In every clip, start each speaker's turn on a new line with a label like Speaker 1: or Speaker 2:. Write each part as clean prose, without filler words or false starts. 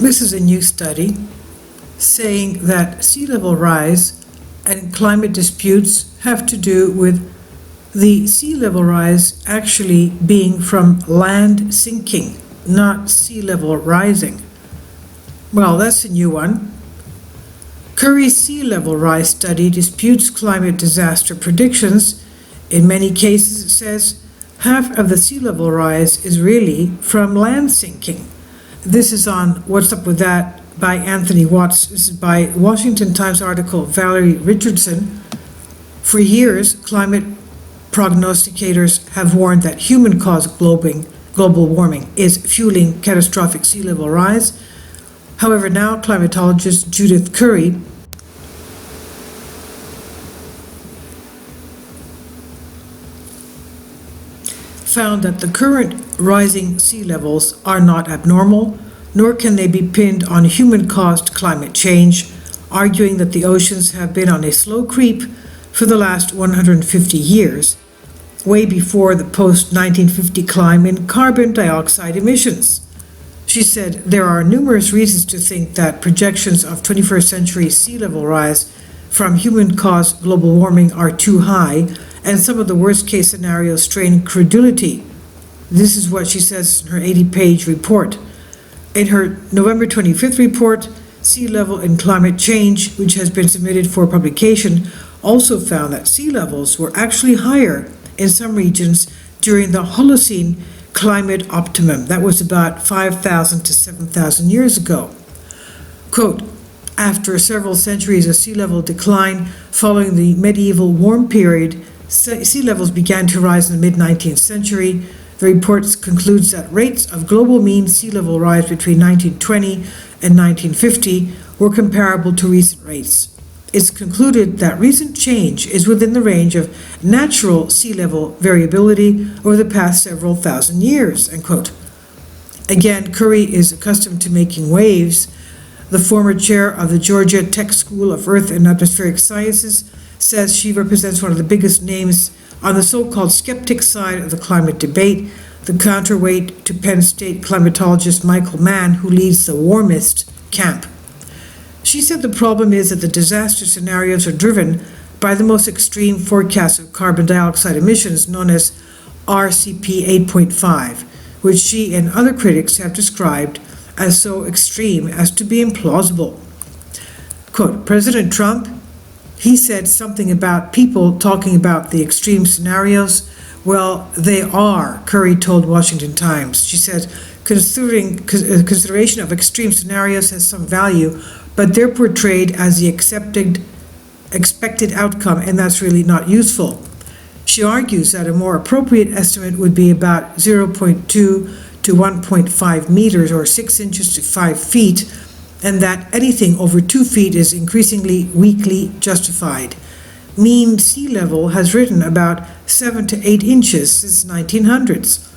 Speaker 1: This is a new study saying that sea level rise and climate disputes have to do with the sea level rise actually being from land sinking, not sea level rising. Well, that's a new one. Curry's sea level rise study disputes climate disaster predictions. In many cases, it says half of the sea level rise is really from land sinking. This is on What's Up With That by Anthony Watts. This is by Washington Times article Valerie Richardson. For years, climate prognosticators have warned that human-caused global warming is fueling catastrophic sea level rise. However, now climatologist Judith Curry found that the current rising sea levels are not abnormal, nor can they be pinned on human-caused climate change, arguing that the oceans have been on a slow creep for the last 150 years, way before the post-1950 climb in carbon dioxide emissions. She said there are numerous reasons to think that projections of 21st century sea level rise from human-caused global warming are too high, and some of the worst-case scenarios strain credulity. This is what she says in her 80-page report. In her November 25th report, Sea Level and Climate Change, which has been submitted for publication, also found that sea levels were actually higher in some regions during the Holocene climate optimum. That was about 5,000 to 7,000 years ago. Quote, after several centuries of sea level decline following the medieval warm period, sea levels began to rise in the mid-19th century. The report concludes that rates of global mean sea level rise between 1920 and 1950 were comparable to recent rates. It's concluded that recent change is within the range of natural sea level variability over the past several thousand years, end quote. Again, Curry is accustomed to making waves. The former chair of the Georgia Tech School of Earth and Atmospheric Sciences says she represents one of the biggest names on the so-called skeptic side of the climate debate, the counterweight to Penn State climatologist Michael Mann, who leads the warmist camp. She said the problem is that the disaster scenarios are driven by the most extreme forecast of carbon dioxide emissions, known as RCP 8.5, which she and other critics have described as so extreme as to be implausible. Quote, President Trump, he said something about people talking about the extreme scenarios. Well, they are, Curry told Washington Times. She said, consideration of extreme scenarios has some value, but they're portrayed as the expected outcome, and that's really not useful. She argues that a more appropriate estimate would be about 0.2 to 1.5 meters, or 6 inches to 5 feet, and that anything over 2 feet is increasingly weakly justified. Mean sea level has risen about 7 to 8 inches since 1900s.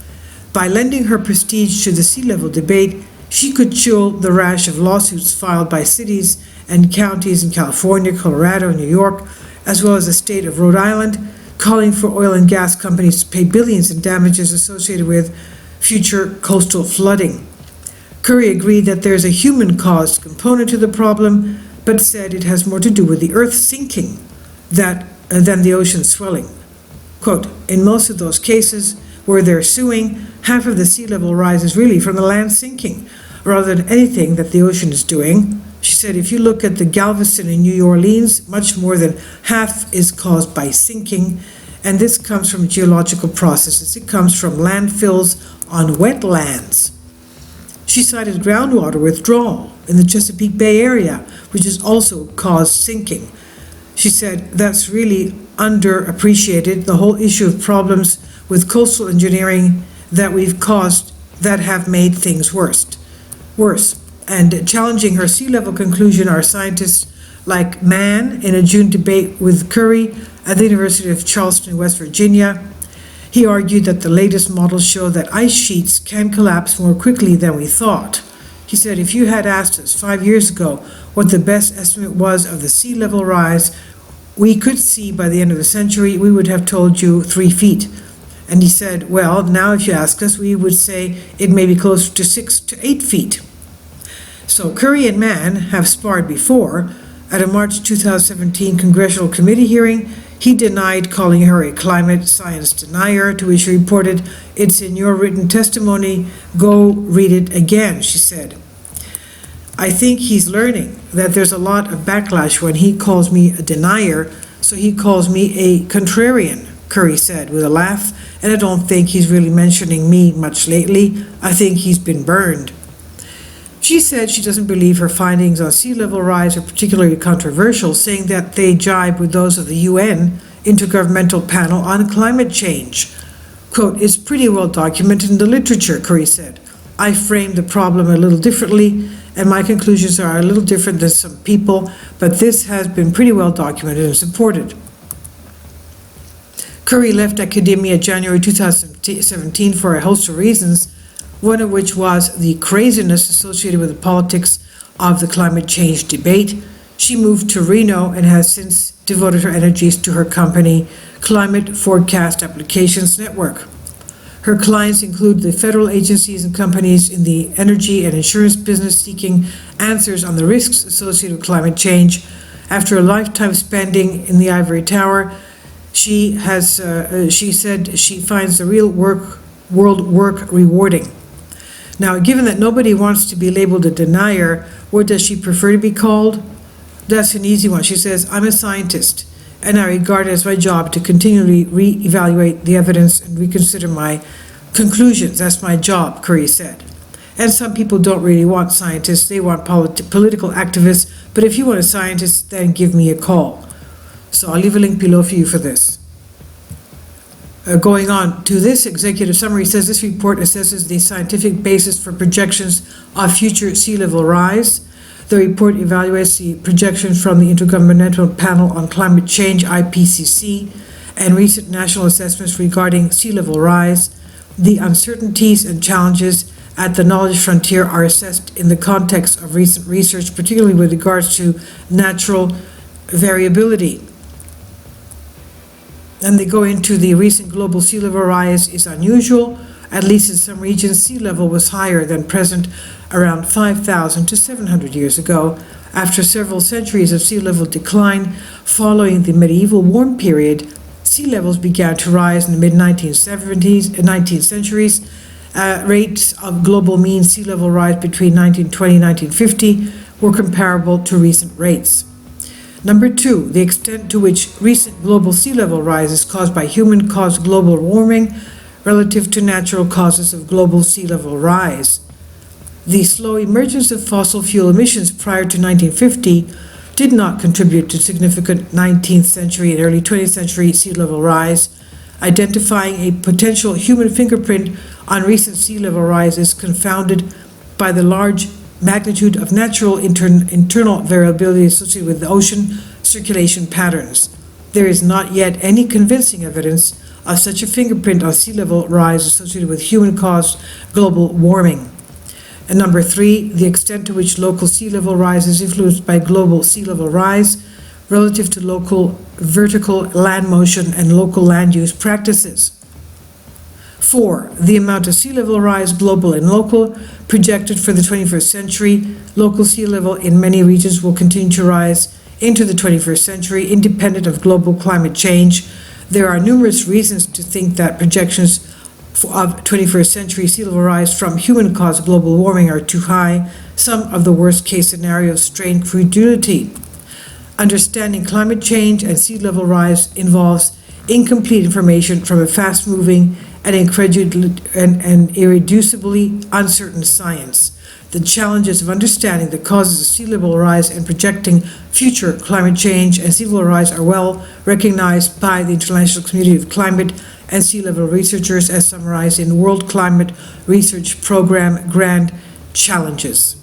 Speaker 1: By lending her prestige to the sea level debate, she could chill the rash of lawsuits filed by cities and counties in California, Colorado, and New York, as well as the state of Rhode Island, calling for oil and gas companies to pay billions in damages associated with future coastal flooding. Curry agreed that there's a human-caused component to the problem, but said it has more to do with the earth sinking than the ocean swelling. Quote, in most of those cases where they're suing, half of the sea level rise is really from the land sinking, rather than anything that the ocean is doing. She said, if you look at the Galveston in New Orleans, much more than half is caused by sinking, and this comes from geological processes. It comes from landfills on wetlands. She cited groundwater withdrawal in the Chesapeake Bay area, which has also caused sinking. She said that's really underappreciated, the whole issue of problems with coastal engineering that we've caused that have made things worse. And challenging her sea level conclusion are scientists like Mann in a June debate with Curry at the University of Charleston, West Virginia. He argued that the latest models show that ice sheets can collapse more quickly than we thought. He said, if you had asked us 5 years ago what the best estimate was of the sea level rise we could see by the end of the century, we would have told you 3 feet. And he said, well, now if you ask us, we would say it may be closer to 6 to 8 feet. So Curry and Mann have sparred before. At a March 2017 congressional committee hearing, he denied calling her a climate science denier, to which he reported, "It's in your written testimony, go read it again," she said. "I think he's learning that there's a lot of backlash when he calls me a denier, so he calls me a contrarian," Curry said with a laugh, "and I don't think he's really mentioning me much lately. I think he's been burned." She said she doesn't believe her findings on sea level rise are particularly controversial, saying that they jibe with those of the UN Intergovernmental Panel on Climate Change. Quote, "It's pretty well documented in the literature," Curry said. "I framed the problem a little differently, and my conclusions are a little different than some people, but this has been pretty well documented and supported." Curry left academia January 2017 for a host of reasons, one of which was the craziness associated with the politics of the climate change debate. She moved to Reno and has since devoted her energies to her company, Climate Forecast Applications Network. Her clients include the federal agencies and companies in the energy and insurance business seeking answers on the risks associated with climate change. After a lifetime spending in the ivory tower, she said she finds the real world work rewarding. Now, given that nobody wants to be labeled a denier, what does she prefer to be called? That's an easy one. She says, "I'm a scientist, and I regard it as my job to continually re-evaluate the evidence and reconsider my conclusions. That's my job," Curry said. And some people don't really want scientists, they want political activists, but if you want a scientist, then give me a call. So I'll leave a link below for you for this. Going on to this executive summary, says this report assesses the scientific basis for projections of future sea level rise. The report evaluates the projections from the Intergovernmental Panel on Climate Change, IPCC, and recent national assessments regarding sea level rise. The uncertainties and challenges at the knowledge frontier are assessed in the context of recent research, particularly with regards to natural variability. And they go into the recent global sea level rise is unusual. At least in some regions, sea level was higher than present around 5,000 to 700 years ago. After several centuries of sea level decline following the medieval warm period, sea levels began to rise in the mid-1970s and 19th centuries. Rates of global mean sea level rise between 1920 and 1950 were comparable to recent rates. Number two, the extent to which recent global sea level rise is caused by human-caused global warming relative to natural causes of global sea level rise. The slow emergence of fossil fuel emissions prior to 1950 did not contribute to significant 19th century and early 20th century sea level rise. Identifying a potential human fingerprint on recent sea level rise is confounded by the large magnitude of natural internal variability associated with the ocean circulation patterns. There is not yet any convincing evidence of such a fingerprint on sea level rise associated with human-caused global warming. And number three, the extent to which local sea level rise is influenced by global sea level rise relative to local vertical land motion and local land use practices. 4. The amount of sea level rise, global and local, projected for the 21st century. Local sea level in many regions will continue to rise into the 21st century, independent of global climate change. There are numerous reasons to think that projections of 21st century sea level rise from human-caused global warming are too high. Some of the worst-case scenarios strain credulity. Understanding climate change and sea level rise involves incomplete information from a fast-moving and irreducibly uncertain science. The challenges of understanding the causes of sea level rise and projecting future climate change and sea level rise are well recognized by the international community of climate and sea level researchers, as summarized in World Climate Research Program Grand Challenges.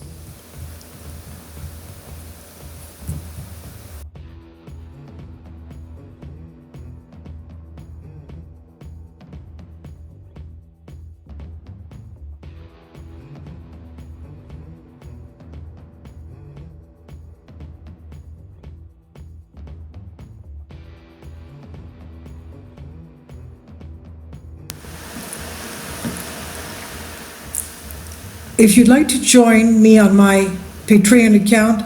Speaker 1: If you'd like to join me on my Patreon account,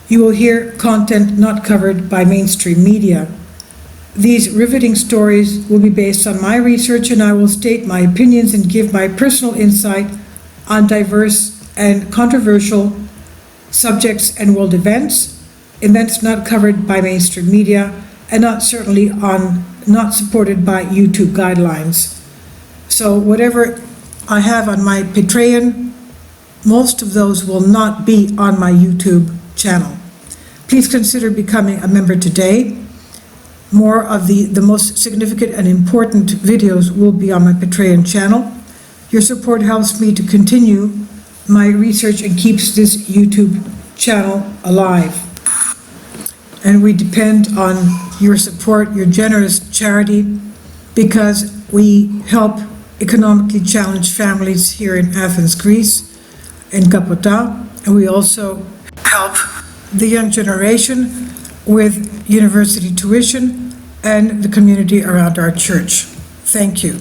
Speaker 1: you will hear content not covered by mainstream media. These riveting stories will be based on my research, and I will state my opinions and give my personal insight on diverse and controversial subjects and world events not covered by mainstream media, and not supported by YouTube guidelines. So whatever I have on my Patreon, most of those will not be on my YouTube channel. Please consider becoming a member today. More of the most significant and important videos will be on my Patreon channel. Your support helps me to continue my research and keeps this YouTube channel alive. And we depend on your support, your generous charity, because we help economically challenged families here in Athens, Greece, in Kapota, and we also help the young generation with university tuition and the community around our church. Thank you.